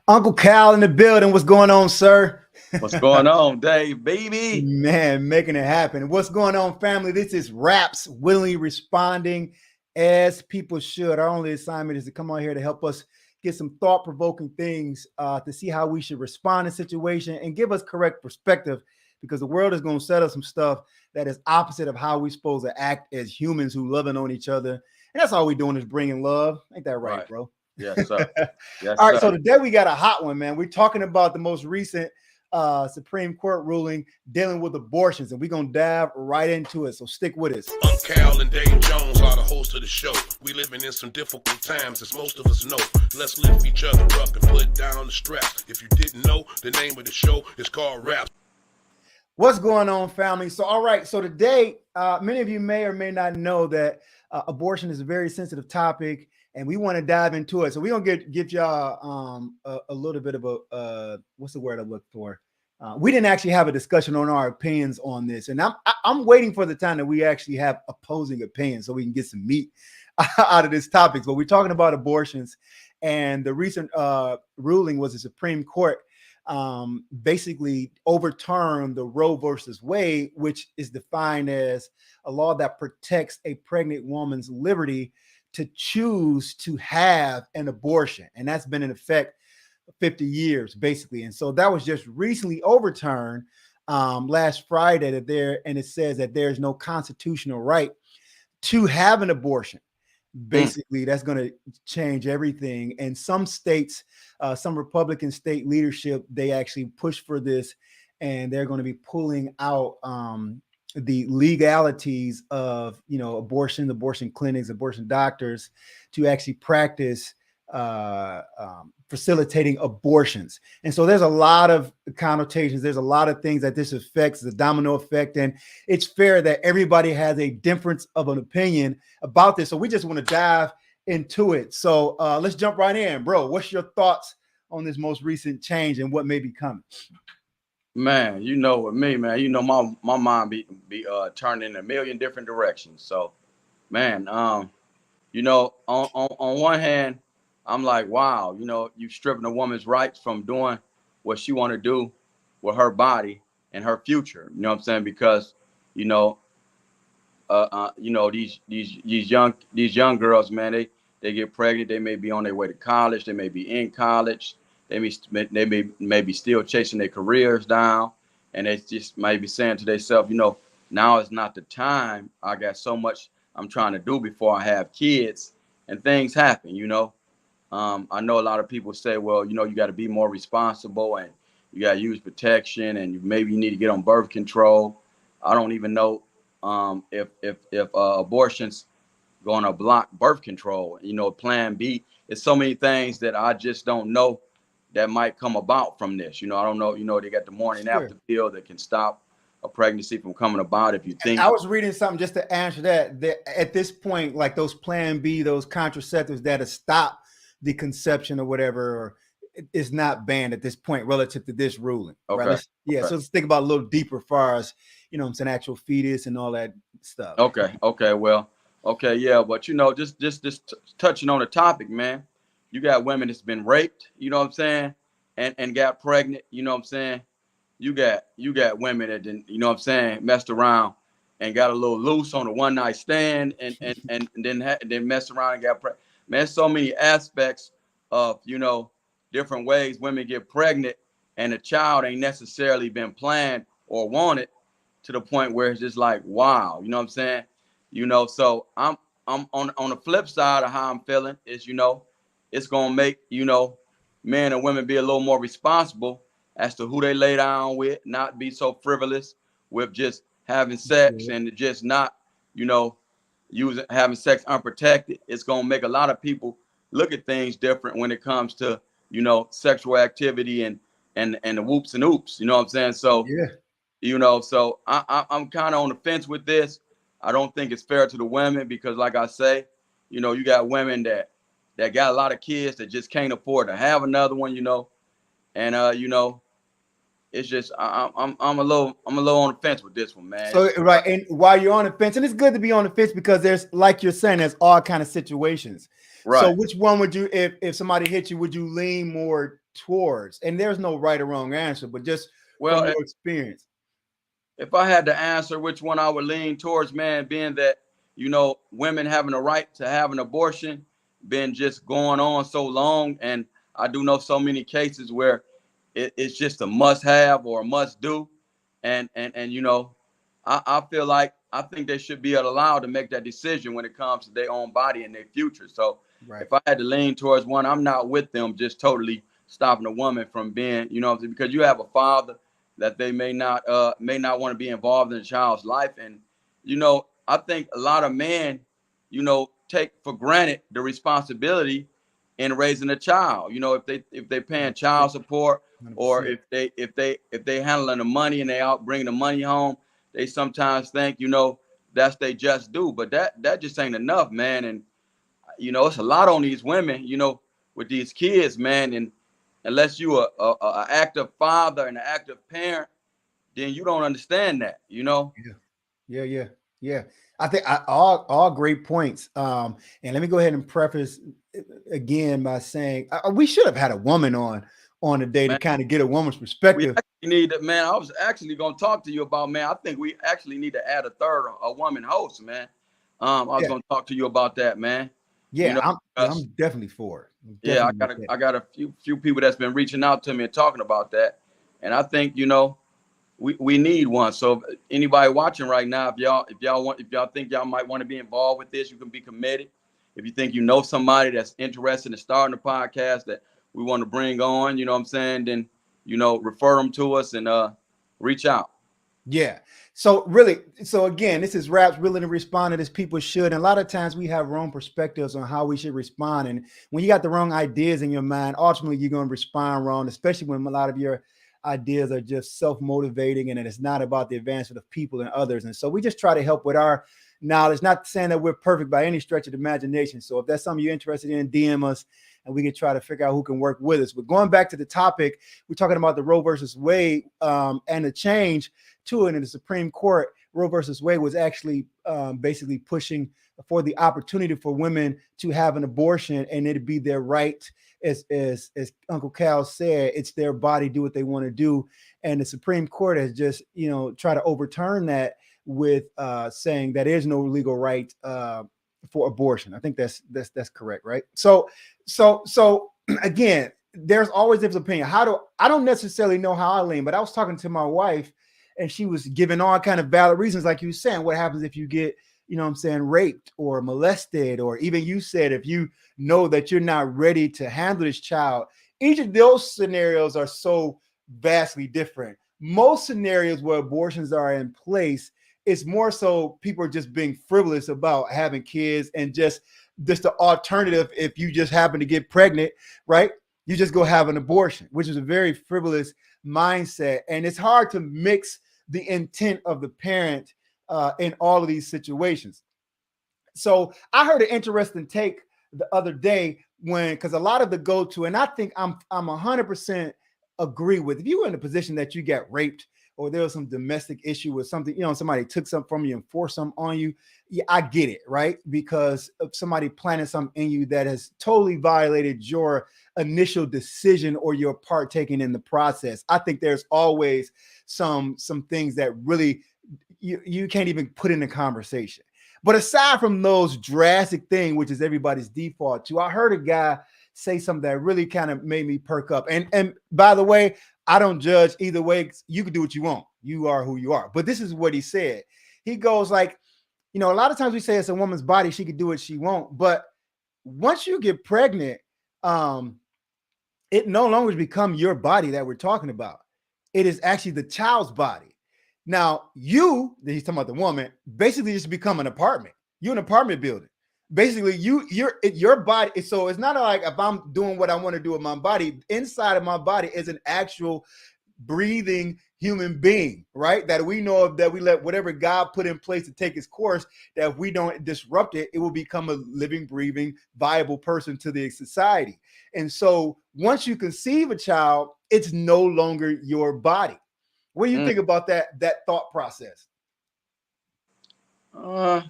Uncle Cal in the building. What's going on, sir? What's going on, Dave, baby? Man, making it happen. What's going on, family? This is Raps willingly responding as people should. Our only assignment is to come on here to help us get some thought-provoking things to see how we should respond in situation and give us correct perspective, because the world is going to set us some stuff that is opposite of how we're supposed to act as humans who loving on each other. And that's all we're doing is bringing love. Ain't that right, bro? Yes, sir. Yes, All right, sir. so today we got a hot one, man. We're talking about the most recent Supreme Court ruling dealing with abortions, and we're gonna dive right into it. So stick with us. Uncle Cal and Dave Jones are the hosts of the show. We living in some difficult times, as most of us know. Let's lift each other up and put down the stress. If you didn't know, the name of the show is called Raps. What's going on, family? So, all right. So today, many of you may or may not know that abortion is a very sensitive topic, and we want to dive into it. So we're gonna give y'all a little bit of a what's the word I look for? We didn't actually have a discussion on our opinions on this, and I'm waiting for the time that we actually have opposing opinions so we can get some meat out of this topic. But we're talking about abortions, and the recent ruling was the Supreme Court basically overturned the Roe versus Wade, which is defined as a law that protects a pregnant woman's liberty to choose to have an abortion. And that's been in effect 50 years, basically. And so that was just recently overturned last Friday and it says that there's no constitutional right to have an abortion. Basically, that's going to change everything. And some states, some Republican state leadership, they actually push for this, and they're going to be pulling out the legalities of, abortion clinics, abortion doctors to actually practice facilitating abortions. And so there's a lot of connotations. There's a lot of things that this affects, the domino effect. And it's fair that everybody has a difference of an opinion about this. So we just want to dive into it. So let's jump right in, bro. What's your thoughts on this most recent change and what may be coming? Man, you know with me, man, you know my mind be turned in a million different directions. So, man, on one hand, I'm like, wow, you stripping a woman's rights from doing what she want to do with her body and her future. You know what I'm saying? Because, these young girls, man, they get pregnant. They may be on their way to college. They may be in college. They may be still chasing their careers down, and they just might be saying to themselves, now is not the time. I got so much I'm trying to do before I have kids, and things happen. I know a lot of people say, well, you got to be more responsible and you got to use protection and maybe you need to get on birth control. I don't even know if abortion's going to block birth control. Plan B. It's so many things that I just don't know that might come about from this. I don't know. They got the morning after pill that can stop a pregnancy from coming about if you think. I was reading something just to answer that at this point, like those Plan B, those contraceptives that have stopped the conception or whatever, is not banned at this point relative to this ruling. Okay. Right? So let's think about a little deeper as far as, it's an actual fetus and all that stuff. Okay. Well, okay. Yeah. But, just touching on the topic, man, you got women that's been raped, you know what I'm saying? And got pregnant, you know what I'm saying? You got women that didn't, you know what I'm saying, messed around and got a little loose on a one night stand and then messed around and got pregnant. Man, so many aspects of, different ways women get pregnant and the child ain't necessarily been planned or wanted to the point where it's just like, wow, you know what I'm saying? So I'm on the flip side of how I'm feeling is, it's going to make, men and women be a little more responsible as to who they lay down with, not be so frivolous with just having sex and just not, having sex unprotected. It's going to make a lot of people look at things different when it comes to, sexual activity and the whoops and oops, you know what I'm saying? So, so I'm kind of on the fence with this. I don't think it's fair to the women because like I say, you got women that got a lot of kids that just can't afford to have another one, and, it's just I'm a little on the fence with this one, man. So right, and while you're on the fence, and it's good to be on the fence because there's, like you're saying, there's all kind of situations. Right. So which one would you, if somebody hit you, would you lean more towards? And there's no right or wrong answer, but just from Well, your experience. if I had to answer which one I would lean towards, man, being that, women having a right to have an abortion been just going on so long. And I do know so many cases where it's just a must have or a must do. And I feel like I think they should be allowed to make that decision when it comes to their own body and their future. So Right. if I had to lean towards one, I'm not with them just totally stopping a woman from being, because you have a father that they may not want to be involved in a child's life. And I think a lot of men take for granted the responsibility in raising a child. If they paying child support, or 100%. if they handling the money and they out bringing the money home, they sometimes think that's they just do. But that just ain't enough, man. And it's a lot on these women, with these kids, man. And unless you a active father and an active parent, then you don't understand that. Yeah. Yeah, yeah, yeah. I think all great points. And let me go ahead and preface again by saying we should have had a woman on today to Man, kind of get a woman's we perspective. actually need that, man. I was actually gonna talk to you about, man. I think we actually need to add a woman host, man. I was Yeah, gonna talk to you about that, man. You yeah, know, I'm because definitely for it. I'm yeah, I definitely got with that. I got a few people that's been reaching out to me and talking about that, and I think we need one. So anybody watching right now, if y'all think y'all might want to be involved with this, you can be committed. If you think somebody that's interested in starting a podcast that we want to bring on, what I'm saying, then refer them to us and reach out. Yeah. So really, so again, this is raps really to respond as people should. And a lot of times we have wrong perspectives on how we should respond. And when you got the wrong ideas in your mind, ultimately you're going to respond wrong, especially when a lot of your ideas are just self-motivating and it's not about the advancement of people and others. And so we just try to help with our knowledge, not saying that we're perfect by any stretch of the imagination. So if that's something you're interested in, DM us and we can try to figure out who can work with us. But going back to the topic, we're talking about the Roe versus Wade and the change to it in the Supreme Court. Roe versus Wade was actually basically pushing for the opportunity for women to have an abortion and it'd be their right. As Uncle Cal said, it's their body, do what they want to do. And the Supreme Court has just, try to overturn that with saying that there's no legal right for abortion. I think that's correct, right? So again, there's always different opinion. I don't necessarily know how I lean, but I was talking to my wife and she was giving all kind of valid reasons, like you saying, what happens if you get, raped or molested, or even you said, if you know that you're not ready to handle this child. Each of those scenarios are so vastly different. Most scenarios where abortions are in place, it's more so people are just being frivolous about having kids and just the alternative. If you just happen to get pregnant, right? You just go have an abortion, which is a very frivolous mindset. And it's hard to mix the intent of the parent in all of these situations. So I heard an interesting take the other day because a lot of the go-to, and I think I'm 100% agree with, if you were in a position that you get raped or there was some domestic issue with something, somebody took something from you and forced something on you, yeah, I get it, right? Because of somebody planted something in you that has totally violated your initial decision or your partaking in the process. I think there's always some things that really you can't even put in a conversation. But aside from those drastic things, which is everybody's default to, I heard a guy say something that really kind of made me perk up. And by the way, I don't judge either way. You can do what you want. You are who you are. But this is what he said. He goes like, a lot of times we say it's a woman's body, she could do what she wants. But once you get pregnant, it no longer become your body that we're talking about. It is actually the child's body. Now, he's talking about the woman, basically just become an apartment. You're an apartment building. Basically, your body. So it's not like if I'm doing what I want to do with my body, inside of my body is an actual breathing human being, right? That we know of, that we let whatever God put in place to take its course, that if we don't disrupt it, it will become a living, breathing, viable person to the society. And so once you conceive a child, it's no longer your body. What do you think about that thought process? Uh,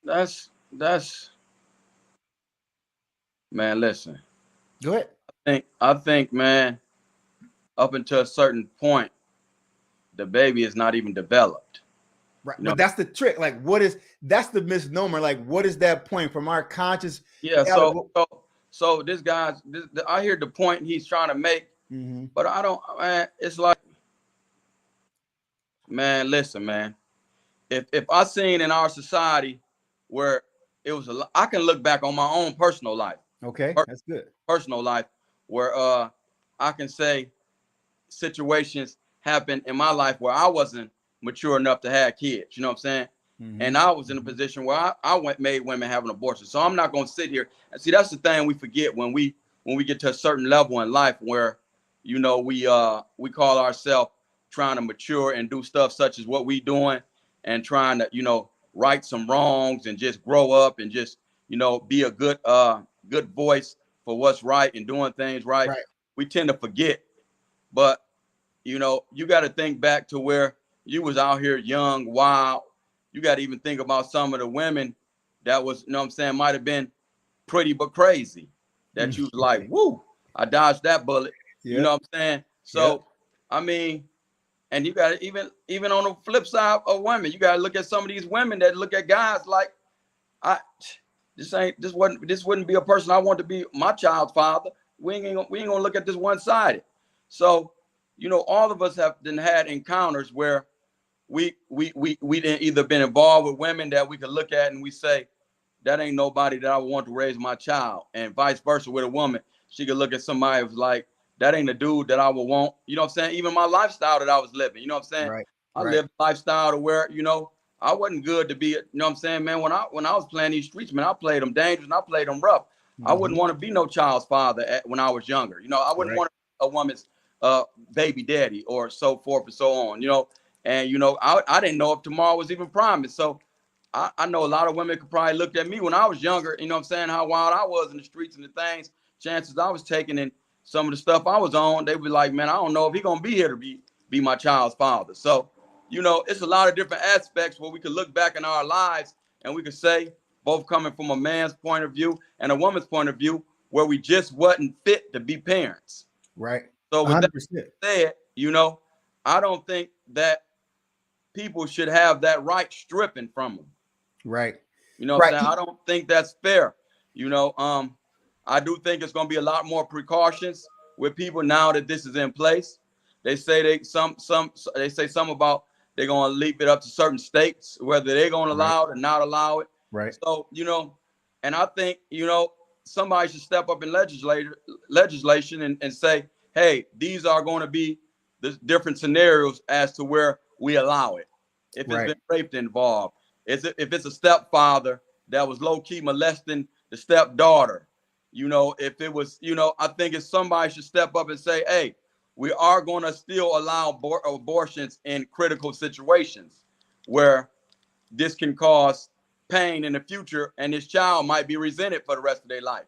that's man. Listen, Go ahead. I think, man, up until a certain point, the baby is not even developed. Right. You know, But that's the trick. Like, that's the misnomer. Like, what is that point from our conscious? yeah. So this guy's, I hear the point he's trying to make, Mm-hmm. but I don't, man. It's like, man, listen, man. If I seen in our society where it was I can look back on my own personal life, Okay, that's good. personal life, where I can say situations happened in my life where I wasn't mature enough to have kids. You know what I'm saying? Mm-hmm. And I was in a position where I made women have an abortion. So I'm not gonna sit here and see. That's the thing we forget when we get to a certain level in life where, you know, we call ourselves trying to mature and do stuff such as what we doing and trying to, you know, right some wrongs and just grow up and just, you know, be a good voice for what's right and doing things right. Right. We tend to forget. But, you know, you got to think back to where you was out here young, wild. You got to even think about some of the women that was, you know what I'm saying, might have been pretty but crazy. That you was like, woo, I dodged that bullet. Yeah. You know what I'm saying? So, I mean, and you got to even on the flip side of women, you got to look at some of these women that look at guys like, this wouldn't be a person I want to be my child's father. We ain't gonna look at this one-sided. So, you know, all of us have then had encounters where we didn't either been involved with women that we could look at and we say, that ain't nobody that I want to raise my child. And vice versa with a woman. She could look at somebody who's like, that ain't a dude that I would want. You know what I'm saying? Even my lifestyle that I was living, you know what I'm saying? Right. I lived a lifestyle to where, you know, I wasn't good to be, you know what I'm saying, man? When I was playing these streets, man, I played them dangerous and I played them rough. Mm-hmm. I wouldn't want to be no child's father when I was younger. You know, I wouldn't want a woman's baby daddy or so forth and so on, you know. And, you know, I didn't know if tomorrow was even promised. So I know a lot of women could probably look at me when I was younger, you know what I'm saying, how wild I was in the streets and the things, chances I was taking and some of the stuff I was on, they would be like, man, I don't know if he's going to be here to be my child's father. So, you know, it's a lot of different aspects where we could look back in our lives and we could say, both coming from a man's point of view and a woman's point of view, where we just wasn't fit to be parents. Right. So with 100%. that said, you know, I don't think that people should have that right stripping from them. Right. You know what I'm saying? I don't think that's fair. You know, I do think it's going to be a lot more precautions with people now that this is in place. They say they say something about they're going to leave it up to certain states whether they're going to allow it or not allow it. Right. So, you know, and I think, you know, somebody should step up in legislation and say, hey, these are going to be the different scenarios as to where we allow it. If it's been rape involved, if it's a stepfather that was low-key molesting the stepdaughter, you know, if it was, you know, I think if somebody should step up and say, hey, we are going to still allow abortions in critical situations where this can cause pain in the future and this child might be resented for the rest of their life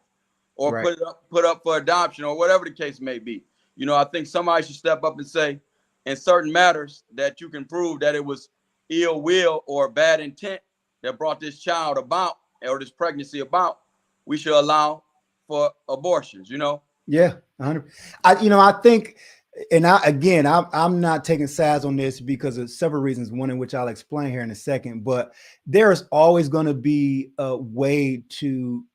or put up for adoption or whatever the case may be. You know, I think somebody should step up and say, in certain matters that you can prove that it was ill will or bad intent that brought this child about or this pregnancy about, we should allow for abortions, you know? Yeah, 100. I think, and I'm not taking sides on this because of several reasons, one in which I'll explain here in a second, but there's always going to be a way to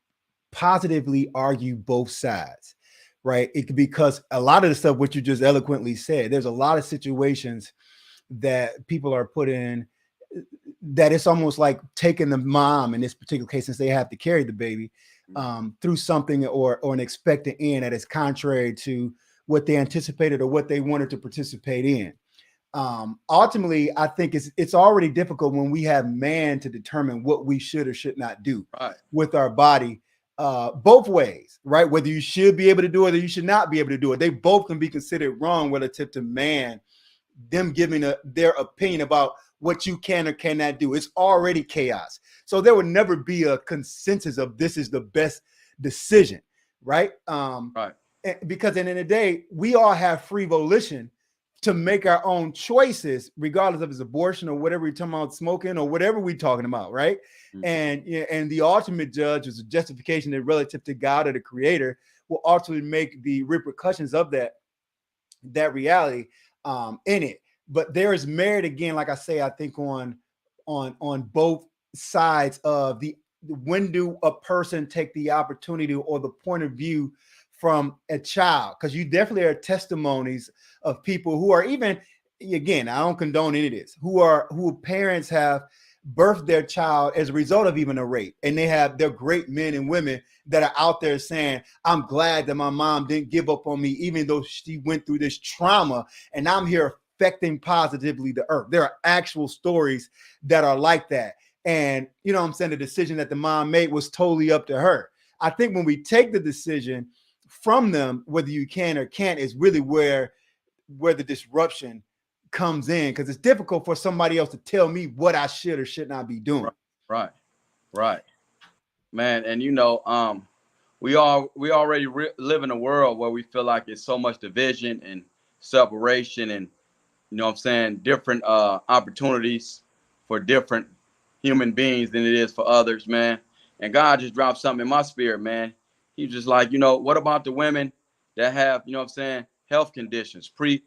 positively argue both sides, right? Because a lot of the stuff, what you just eloquently said, there's a lot of situations that people are put in that it's almost like taking the mom in this particular case, since they have to carry the baby, through something or an expected end that is contrary to what they anticipated or what they wanted to participate in. Ultimately, I think it's already difficult when we have man to determine what we should or should not do with our body, both ways, right? Whether you should be able to do it or you should not be able to do it. They both can be considered wrong relative to man, them giving their opinion about what you can or cannot do. It's already chaos. So there would never be a consensus of this is the best decision, right? Because at the end of the day, we all have free volition to make our own choices, regardless of his abortion or whatever we're talking about, smoking or whatever we're talking about, right? And the ultimate judge is a justification that relative to God or the creator will ultimately make the repercussions of that reality in it. But there is merit, again, like I say, I think on both sides of the when do a person take the opportunity or the point of view from a child, because you definitely are testimonies of people who are, even, again, I don't condone any of this, who parents have birthed their child as a result of even a rape, and they're great men and women that are out there saying, I'm glad that my mom didn't give up on me even though she went through this trauma, and I'm here affecting positively the earth. There are actual stories that are like that. And you know what I'm saying, the decision that the mom made was totally up to her. I think when we take the decision from them, whether you can or can't, is really where the disruption comes in, because it's difficult for somebody else to tell me what I should or should not be doing. Right, man. And you know, we already live in a world where we feel like it's so much division and separation, and you know what I'm saying, different opportunities for different human beings than it is for others, man. And God just dropped something in my spirit, man. He's just like, you know, what about the women that have, you know what I'm saying, health conditions, pre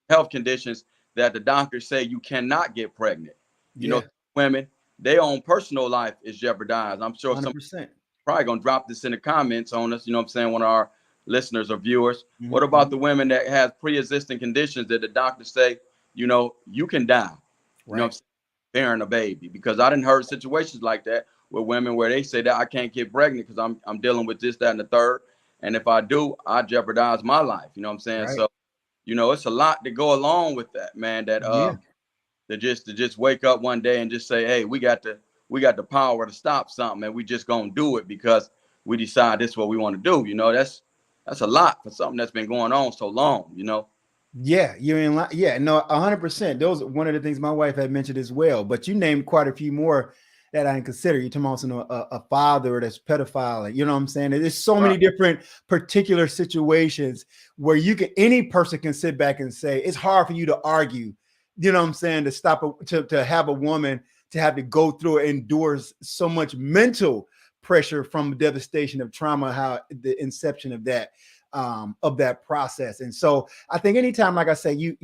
health conditions that the doctors say you cannot get pregnant. You know, women, their own personal life is jeopardized. I'm sure 100%. some probably gonna drop this in the comments on us, you know what I'm saying, one of our listeners or viewers. Mm-hmm. What about the women that have pre-existing conditions that the doctors say, you know, you can die, you know what I'm saying, bearing a baby? Because I didn't heard situations like that with women where they say that I can't get pregnant because I'm dealing with this, that, and the third. And if I do, I jeopardize my life. You know what I'm saying? Right. So, you know, it's a lot to go along with that, man. That to just wake up one day and just say, hey, we got the power to stop something, and we just gonna do it because we decide this is what we want to do. You know, that's a lot for something that's been going on so long, you know. Yeah, you're in line. Yeah, no, 100%. Those are one of the things my wife had mentioned as well. But you named quite a few more that I didn't consider. You're talking about a father that's pedophile. You know what I'm saying? There's so many different particular situations where any person can sit back and say, it's hard for you to argue, you know what I'm saying, to have a woman to have to go through and endure so much mental pressure from the devastation of trauma, how the inception of that process. And so I think anytime, like I say, you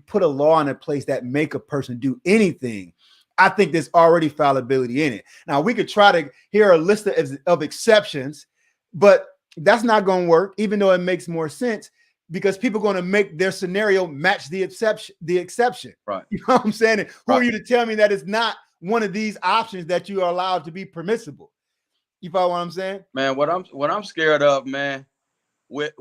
put a law in a place that make a person do anything, I think there's already fallibility in it. Now we could try to hear a list of exceptions, but that's not going to work, even though it makes more sense, because people are going to make their scenario match the exception. Right. You know what I'm saying? And who are you to tell me that it's not one of these options that you are allowed to be permissible? You follow what I'm saying? Man, what I'm scared of, man, with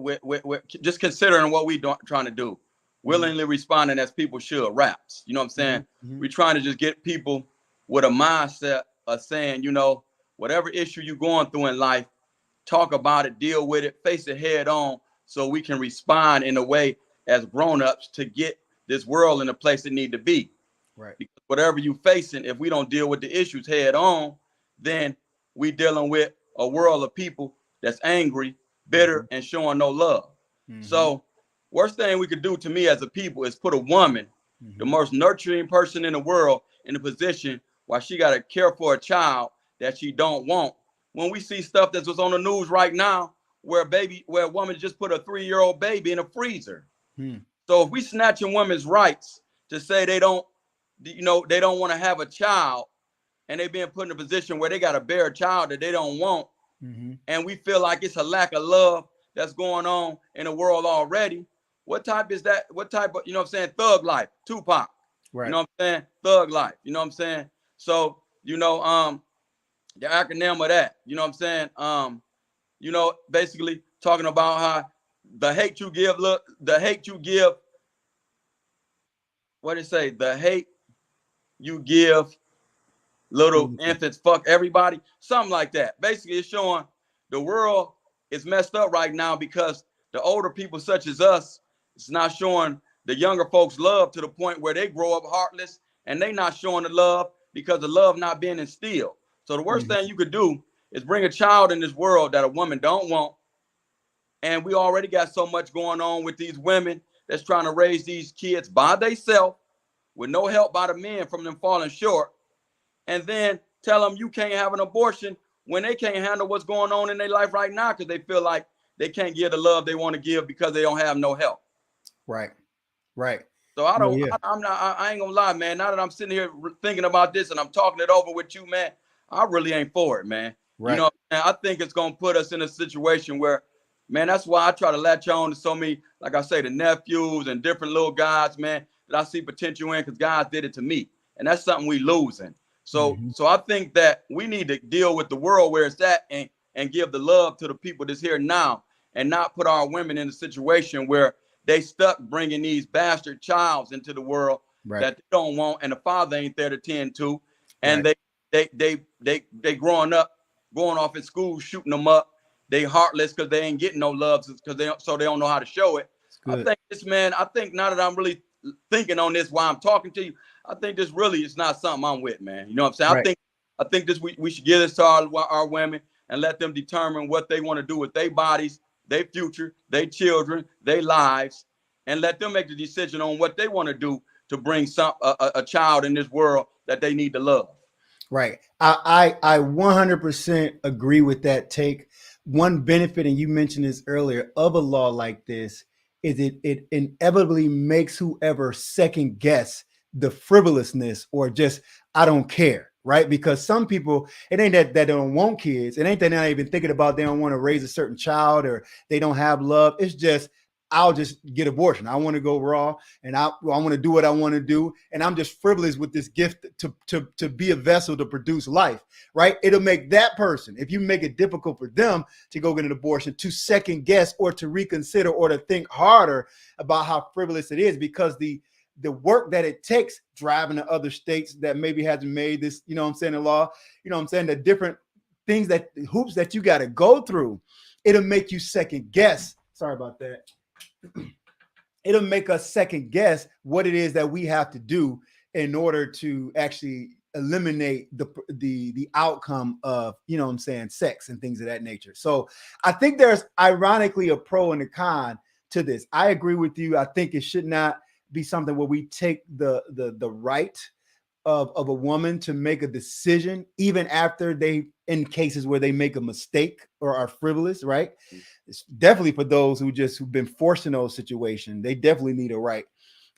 just considering what we trying to do, willingly responding as people should, raps. You know what I'm saying? We're trying to just get people with a mindset of saying, you know, whatever issue you're going through in life, talk about it, deal with it, face it head on, so we can respond in a way as grown-ups to get this world in a place it need to be. Right. Because whatever you facing, if we don't deal with the issues head on, then we dealing with a world of people that's angry, bitter, and showing no love. So worst thing we could do, to me, as a people, is put a woman, the most nurturing person in the world, in a position where she got to care for a child that she don't want. When we see stuff that's on the news right now, where a woman just put a 3-year-old baby in a freezer. So if we snatching women's rights to say they don't want to have a child, and they being put in a position where they got to bear a child that they don't want, and we feel like it's a lack of love that's going on in the world already. What type is that? What type of, you know what I'm saying, thug life? Tupac. Right. You know what I'm saying? Thug life. You know what I'm saying? So, you know, the acronym of that, you know what I'm saying? You know, basically talking about how the hate you give, what did it say? The hate you give little infants, fuck everybody, something like that. Basically, it's showing the world is messed up right now because the older people such as us, it's not showing the younger folks love to the point where they grow up heartless, and they not showing the love because the love not being instilled. So the worst thing you could do is bring a child in this world that a woman don't want. And we already got so much going on with these women that's trying to raise these kids by themselves with no help by the men from them falling short. And then tell them you can't have an abortion when they can't handle what's going on in their life right now because they feel like they can't give the love they want to give because they don't have no help. Right. Right. So I No, don't, yeah. I'm not, I ain't gonna lie, man. Now that I'm sitting here thinking about this and I'm talking it over with you, man, I really ain't for it, man. You Right. know, I think it's gonna put us in a situation where, man, that's why I try to latch on to so many, like I say, the nephews and different little guys, man, that I see potential in because guys did it to me. And that's something we losing. So Mhm. so I think that we need to deal with the world where it's at and give the love to the people that's here now and not put our women in a situation where they stuck bringing these bastard childs into the world Right. that they don't want and the father ain't there to tend to. And Right. they growing up, going off in school, shooting them up. They heartless because they ain't getting no love because they don't know how to show it. It's I good. think this, man, I think now that I'm really thinking on this while I'm talking to you, I think this really is not something I'm with, man. You know what I'm saying? Right. I think this we should give this to our women and let them determine what they want to do with their bodies, their future, their children, their lives, and let them make the decision on what they want to do to bring a child in this world that they need to love. Right. I 100% agree with that take. One benefit, and you mentioned this earlier, of a law like this is it inevitably makes whoever second guess the frivolousness or just I don't care, right? Because some people, it ain't that they don't want kids. It ain't that they're not even thinking about they don't want to raise a certain child or they don't have love. It's just I'll just get abortion. I want to go raw and I want to do what I want to do. And I'm just frivolous with this gift to be a vessel to produce life, right? It'll make that person, if you make it difficult for them to go get an abortion, to second guess or to reconsider or to think harder about how frivolous it is because the work that it takes driving to other states that maybe hasn't made this, you know what I'm saying, the law, you know what I'm saying, the different things that hoops that you got to go through, it'll make you second guess. Sorry about that. It'll make us second guess what it is that we have to do in order to actually eliminate the outcome of, you know what I'm saying, sex and things of that nature. So I think there's ironically a pro and a con to this. I agree with you. I think it should not be something where we take the right of a woman to make a decision, even after they, in cases where they make a mistake or are frivolous, right? It's definitely for those who've been forced in those situations. They definitely need a right,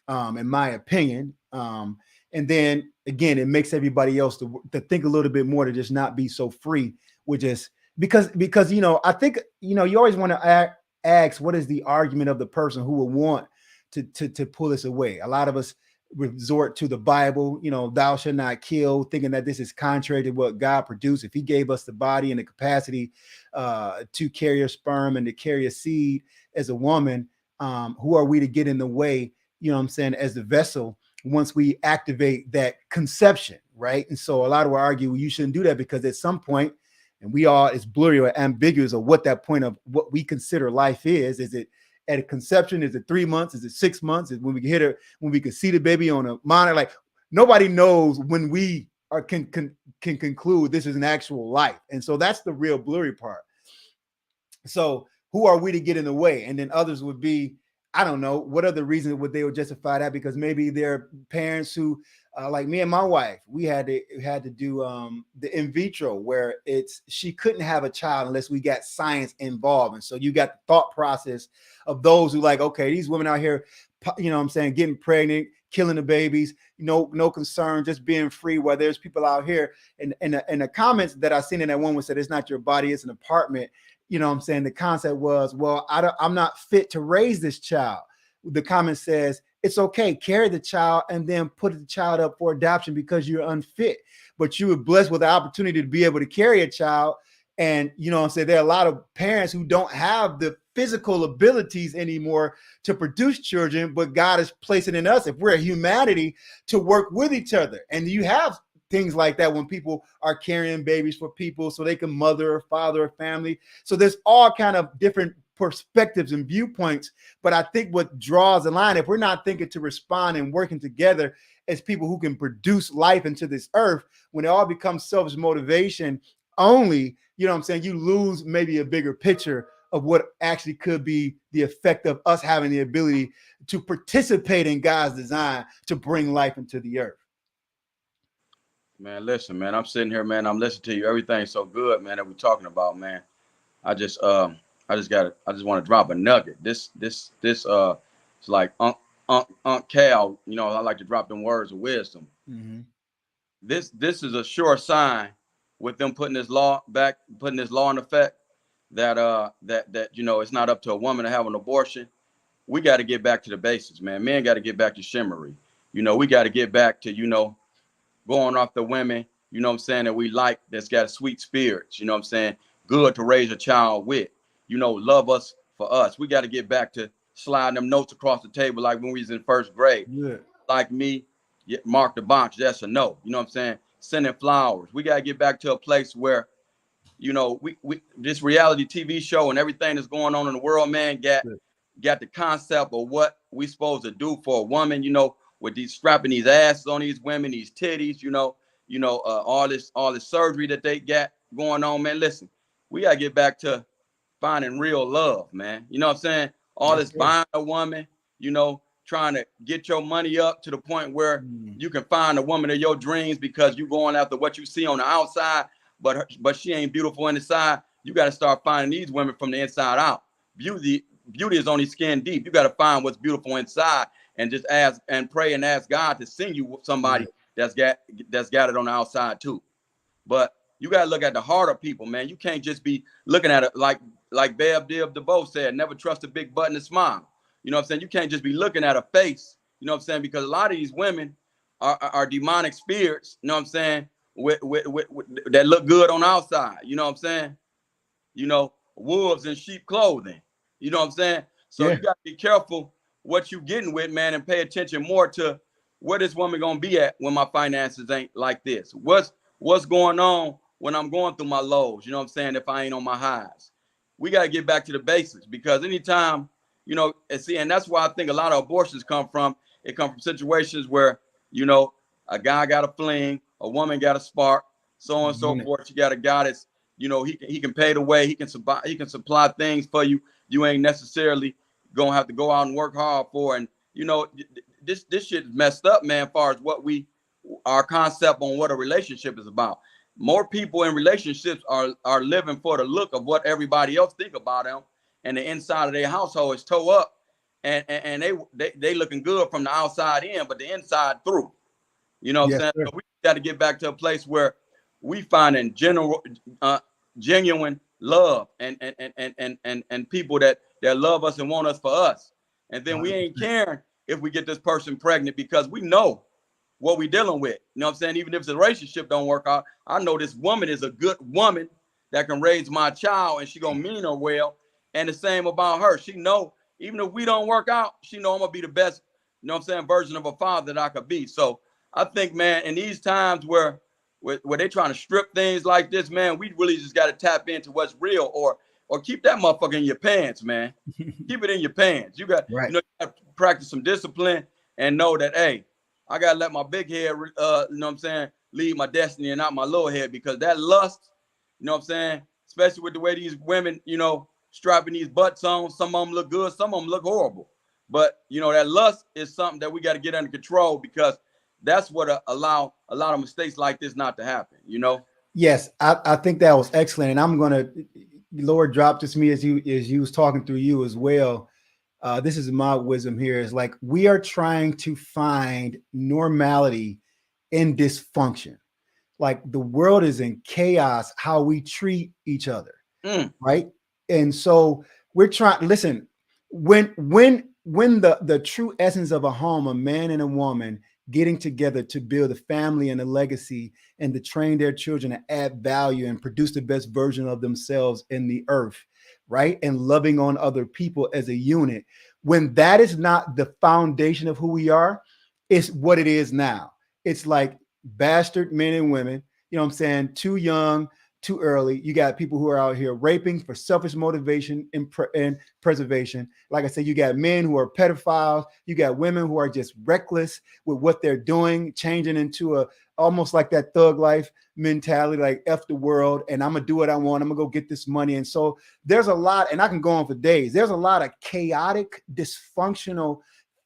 in my opinion. And then again, it makes everybody else to think a little bit more, to just not be so free with just because you know, I think, you know, you always want to ask what is the argument of the person who will want to pull this away. A lot of us resort to the Bible, you know, thou shalt not kill, thinking that this is contrary to what God produced. If he gave us the body and the capacity to carry a sperm and to carry a seed as a woman, who are we to get in the way, you know what I'm saying, as the vessel once we activate that conception, right? And so a lot of will argue, well, you shouldn't do that because at some point, and we all, it's blurry or ambiguous of what that point of what we consider life is. Is it at a conception? Is it 3 months? Is it 6 months? Is when we can hit her, when we can see the baby on a monitor? Like nobody knows when we are can conclude this is an actual life. And so that's the real blurry part. So who are we to get in the way? And then others would be, I don't know, what other reason would they would justify that? Because maybe they're parents who, like me and my wife, we had to do the in vitro, where she couldn't have a child unless we got science involved. And so you got the thought process of those who like, okay, these women out here, you know what I'm saying, getting pregnant, killing the babies, no concern, just being free. While there's people out here, and the comments that I seen in that one was said, it's not your body, it's an apartment. You know what I'm saying? The concept was, well, I'm not fit to raise this child. The comment says, it's okay, carry the child and then put the child up for adoption because you're unfit. But you were blessed with the opportunity to be able to carry a child. And, you know what I'm saying, there are a lot of parents who don't have the physical abilities anymore to produce children, but God is placing in us, if we're humanity, to work with each other. And you have things like that when people are carrying babies for people so they can mother or father a family. So there's all kind of different perspectives and viewpoints. But I think what draws the line, if we're not thinking to respond and working together as people who can produce life into this earth, when it all becomes selfish motivation only, you know what I'm saying, you lose maybe a bigger picture of what actually could be the effect of us having the ability to participate in God's design to bring life into the earth. Man, listen, man. I'm sitting here, man. I'm listening to you. Everything's so good, man, that we're talking about, man. I just want to drop a nugget. This it's like Unc Cal, you know, I like to drop them words of wisdom. Mm-hmm. This is a sure sign with them putting this law in effect that you know, it's not up to a woman to have an abortion. We got to get back to the basics, man. Men got to get back to shimmery. You know, we got to get back to, you know, going off the women, you know what I'm saying, that we like, that's got sweet spirits, you know what I'm saying, good to raise a child with, you know, love us for us. We got to get back to sliding them notes across the table like when we was in first grade. Yeah. Like me, mark the box, yes or no. You know what I'm saying? Sending flowers. We got to get back to a place where, you know, we this reality TV show and everything that's going on in the world, man, got the concept of what we supposed to do for a woman, you know, with these strapping these asses on these women, these titties, all this surgery that they got going on, man. Listen, we gotta get back to finding real love, man. You know what I'm saying? All Yes, this sir. buying a woman, you know, trying to get your money up to the point where you can find a woman of your dreams because you going after what you see on the outside, but she ain't beautiful inside. You got to start finding these women from the inside out. Beauty is only skin deep. You got to find what's beautiful inside and just ask and pray and ask God to send you somebody that's got it on the outside too. But you got to look at the heart of people, man. You can't just be looking at it like Bev DeVoe said, never trust a big button and smile. You know what I'm saying? You can't just be looking at a face, you know what I'm saying? Because a lot of these women are demonic spirits, you know what I'm saying, with that look good on the outside, you know what I'm saying? You know, wolves in sheep clothing, you know what I'm saying? So you got to be careful what you getting with, man, and pay attention more to where this woman gonna be at when my finances ain't like this. What's going on when I'm going through my lows, you know what I'm saying, if I ain't on my highs. We got to get back to the basics because anytime, you know, and that's why I think a lot of abortions come from. It comes from situations where, you know, a guy got a fling, a woman got a spark, so on and so forth. You got a guy that's, you know, he can pay the way, he can supply things for you. You ain't necessarily gonna have to go out and work hard for. And you know, this shit is messed up, man. As far as our concept on what a relationship is about. More people in relationships are living for the look of what everybody else think about them, and the inside of their household is toe up, and they looking good from the outside in, but the inside through. You know what I'm saying? So we got to get back to a place where we finding genuine love and people that love us and want us for us. And then we ain't caring if we get this person pregnant because we know what we dealing with. You know what I'm saying? Even if the relationship don't work out, I know this woman is a good woman that can raise my child and she gonna mean her well. And the same about her. She know even if we don't work out, she know I'm gonna be the best, you know what I'm saying, version of a father that I could be. So I think, man, in these times where they're trying to strip things like this, man, we really just got to tap into what's real or keep that motherfucker in your pants, man. Keep it in your pants. You got, you know, you got to practice some discipline and know that, hey, I got to let my big head, you know what I'm saying, lead my destiny and not my little head because that lust, you know what I'm saying, especially with the way these women, you know, strapping these butts on, some of them look good, some of them look horrible. But, you know, that lust is something that we got to get under control because that's what allow a lot of mistakes like this not to happen, you know? Yes, I think that was excellent. And I'm going to, Lord dropped this to me as you was talking through you as well. This is my wisdom here is like, we are trying to find normality in dysfunction. Like the world is in chaos, how we treat each other. Right. And so we're trying, listen, when the true essence of a home, a man and a woman getting together to build a family and a legacy and to train their children to add value and produce the best version of themselves in the earth, right? And loving on other people as a unit. When that is not the foundation of who we are, it's what it is now. It's like bastard men and women, you know what I'm saying? Too young, too early. You got people who are out here raping for selfish motivation and preservation. Like I said, you got men who are pedophiles. You got women who are just reckless with what they're doing, changing into almost like that thug life mentality, like F the world, and I'm gonna do what I want. I'm gonna go get this money. And so there's a lot, and I can go on for days. There's a lot of chaotic, dysfunctional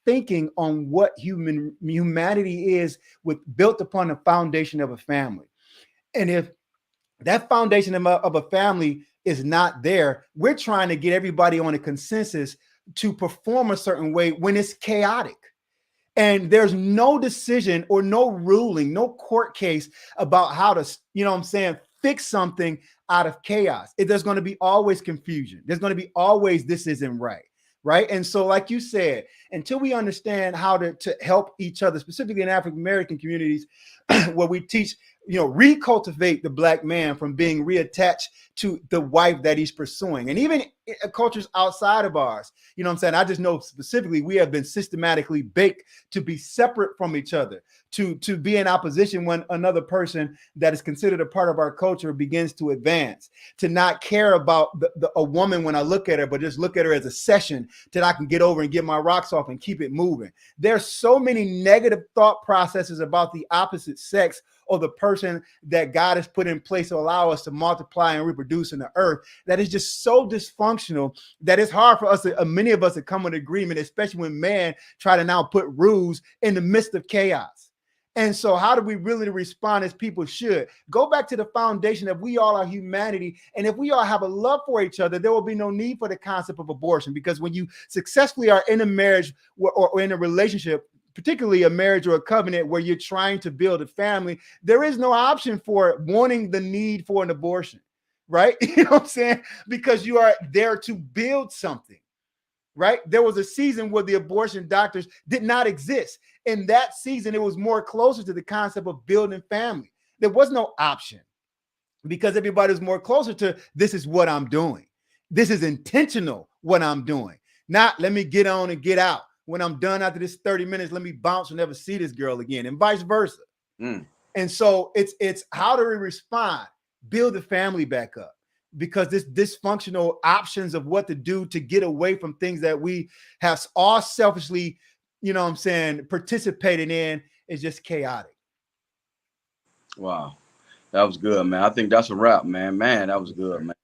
thinking on what humanity is built upon the foundation of a family. And if that foundation of a family is not there, we're trying to get everybody on a consensus to perform a certain way when it's chaotic. And there's no decision or no ruling, no court case about how to, fix something out of chaos. There's going to be always confusion. There's going to be always, this isn't right. Right. And so, like you said, until we understand how to help each other, specifically in African-American communities, where we teach, recultivate the Black man from being reattached to the wife that he's pursuing. And even cultures outside of ours, I just know specifically we have been systematically baked to be separate from each other, to be in opposition when another person that is considered a part of our culture begins to advance, to not care about a woman when I look at her, but just look at her as a session that I can get over and get my rocks off and keep it moving. There's so many negative thought processes about the opposite sex or the person that God has put in place to allow us to multiply and reproduce in the earth that is just so dysfunctional that it's hard for us, many of us, to come to agreement, especially when man try to now put rules in the midst of chaos. And so how do we really respond as people should? Go back to the foundation that we all are humanity. And if we all have a love for each other, there will be no need for the concept of abortion, because when you successfully are in a marriage or in a relationship, particularly a marriage or a covenant where you're trying to build a family, there is no option for wanting the need for an abortion, right? You know what I'm saying? Because you are there to build something, right? There was a season where the abortion doctors did not exist. In that season, it was more closer to the concept of building family. There was no option because everybody was more closer to, this is what I'm doing. This is intentional, what I'm doing. Not let me get on and get out. When I'm done after this 30 minutes, let me bounce and never see this girl again, and vice versa. And so it's how do we respond? Build the family back up, because this dysfunctional options of what to do to get away from things that we have all selfishly, participated in is just chaotic. Wow. That was good, man. I think that's a wrap, man. Man, that was good, man.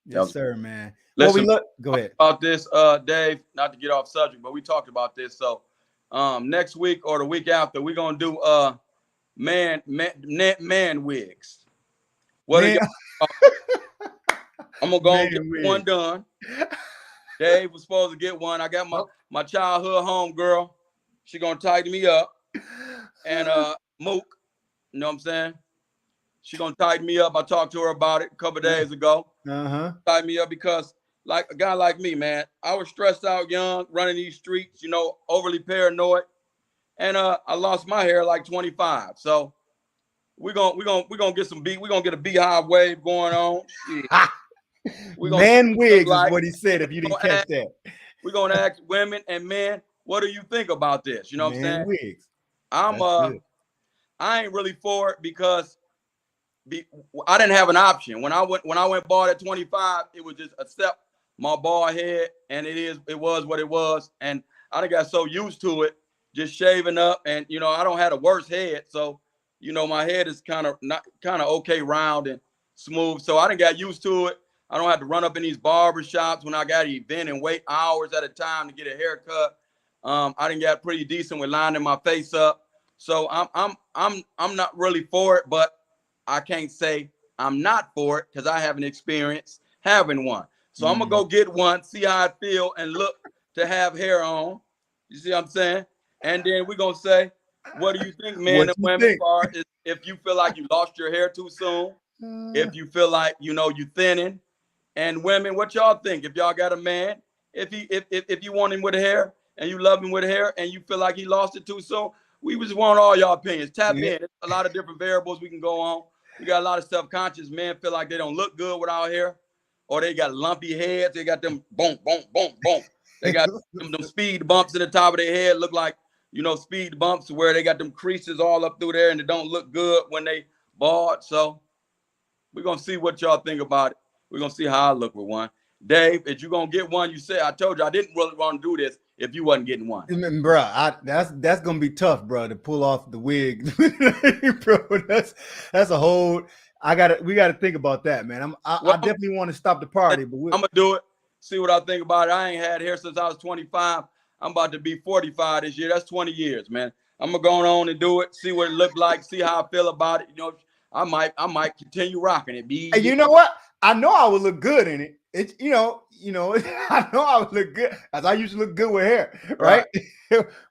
Yes, sir, man. Listen, go ahead. About this, Dave, not to get off subject, but we talked about this. So next week or the week after, we're gonna do man wigs. What are I'm gonna go and get one done. Dave was supposed to get one. I got my childhood home girl. She gonna tighten me up. And Mook, you know what I'm saying? She gonna tighten me up. I talked to her about it a couple of days ago. Tighten me up because, like a guy like me, man, I was stressed out young, running these streets, overly paranoid. And I lost my hair like 25. So we're gonna get some we're gonna get a beehive wave going on. Man wigs is what he said, if you didn't catch that. We're gonna ask women and men, what do you think about this? You know what I'm saying? Wigs. I ain't really for it because I didn't have an option. When I went bald at 25, it was just accept my bald head, and it was what it was. And I done got so used to it, just shaving up, and I don't have a worse head, so my head is kind of okay, round and smooth. So I done got used to it. I don't have to run up in these barber shops when I got an event and wait hours at a time to get a haircut. I done got pretty decent with lining my face up. So I'm not really for it, but I can't say I'm not for it because I haven't experienced having one. So I'm gonna go get one, see how I feel, and look to have hair on. You see what I'm saying? And then we're gonna say, what do you think, men and women, are if you feel like you lost your hair too soon, if you feel like you thinning, and women, what y'all think? If y'all got a man, if you want him with hair and you love him with hair and you feel like he lost it too soon, we just want all y'all opinions. Tap in. There's a lot of different variables we can go on. We got a lot of self-conscious men feel like they don't look good without hair, or they got lumpy heads. They got them boom, boom, boom, boom. They got them speed bumps in the top of their head, look like, speed bumps where they got them creases all up through there and they don't look good when they bald. So we're going to see what y'all think about it. We're going to see how I look with one. Dave, if you're going to get one, you said, I told you I didn't really want to do this if you wasn't getting one. Bro, that's going to be tough, bro, to pull off the wig. Bro, that's a whole, we got to think about that, man. I definitely want to stop the party. But I'm going to do it, see what I think about it. I ain't had hair since I was 25. I'm about to be 45 this year. That's 20 years, man. I'm gonna go on and do it, see what it look like, see how I feel about it. You know, I might continue rocking it. And you know what? I know I would look good in it. It's I know I would look good, as I used to look good with hair, right?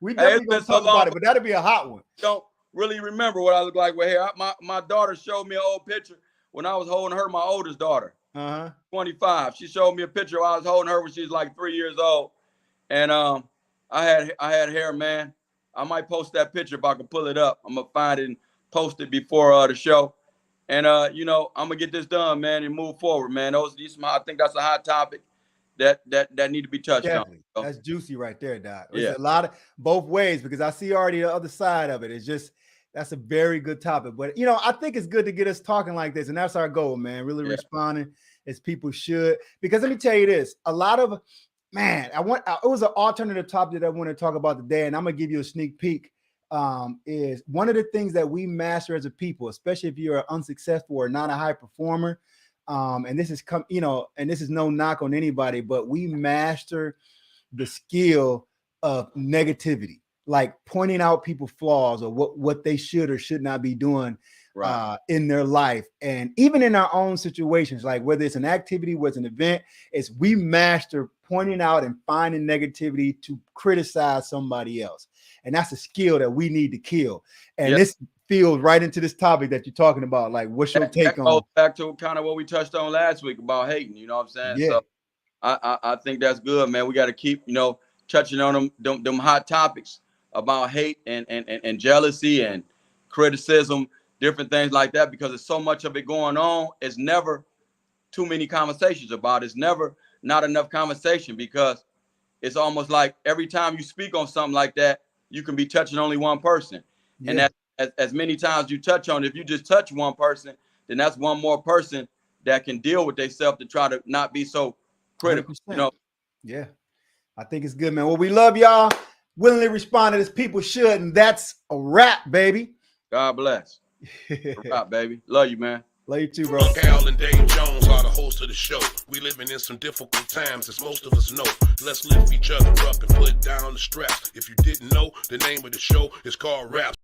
We definitely gonna talk about it, but that'll be a hot one. Don't really remember what I look like with hair. My daughter showed me an old picture when I was holding her, my oldest daughter, 25. She showed me a picture while I was holding her when she was like 3 years old, and I had hair, man. I might post that picture if I can pull it up. I'm gonna find it and post it before the show. And I'm gonna get this done, man, and move forward, man. I think that's a hot topic that need to be touched Definitely. on. That's juicy right there, Doc. Yeah. It's a lot of both ways, because I see already the other side of it. It's just, that's a very good topic. But I think it's good to get us talking like this, and that's our goal, man. Really responding as people should. Because let me tell you this: a lot of it was an alternative topic that I want to talk about today, and I'm gonna give you a sneak peek. Is one of the things that we master as a people, especially if you're unsuccessful or not a high performer. And this is and this is no knock on anybody, but we master the skill of negativity, like pointing out people's flaws or what they should or should not be doing in their life, and even in our own situations, like whether it's an activity, whether it's an event, it's we master pointing out and finding negativity to criticize somebody else. And that's a skill that we need to kill. And this feels right into this topic that you're talking about. Like, what's your take on? Goes back to kind of what we touched on last week about hating. You know what I'm saying? Yeah. So I think that's good, man. We got to keep touching on them hot topics about hate and jealousy and criticism, different things like that, because there's so much of it going on. It's never too many conversations about it. It's never not enough conversation, because it's almost like every time you speak on something like that, you can be touching only one person. Yeah. And that, as many times you touch on, if you just touch one person, then that's one more person that can deal with themselves to try to not be so critical. 100%. Yeah, I think it's good, man. Well, we love y'all. Willingly responded as people should, and that's a wrap, baby. God bless. A wrap, baby. Love you, man. Love you too, bro. Unc Al and Dave Jones are the hosts of the show. We living in some difficult times, as most of us know. Let's lift each other up and put down the straps. If you didn't know, the name of the show is called Rap.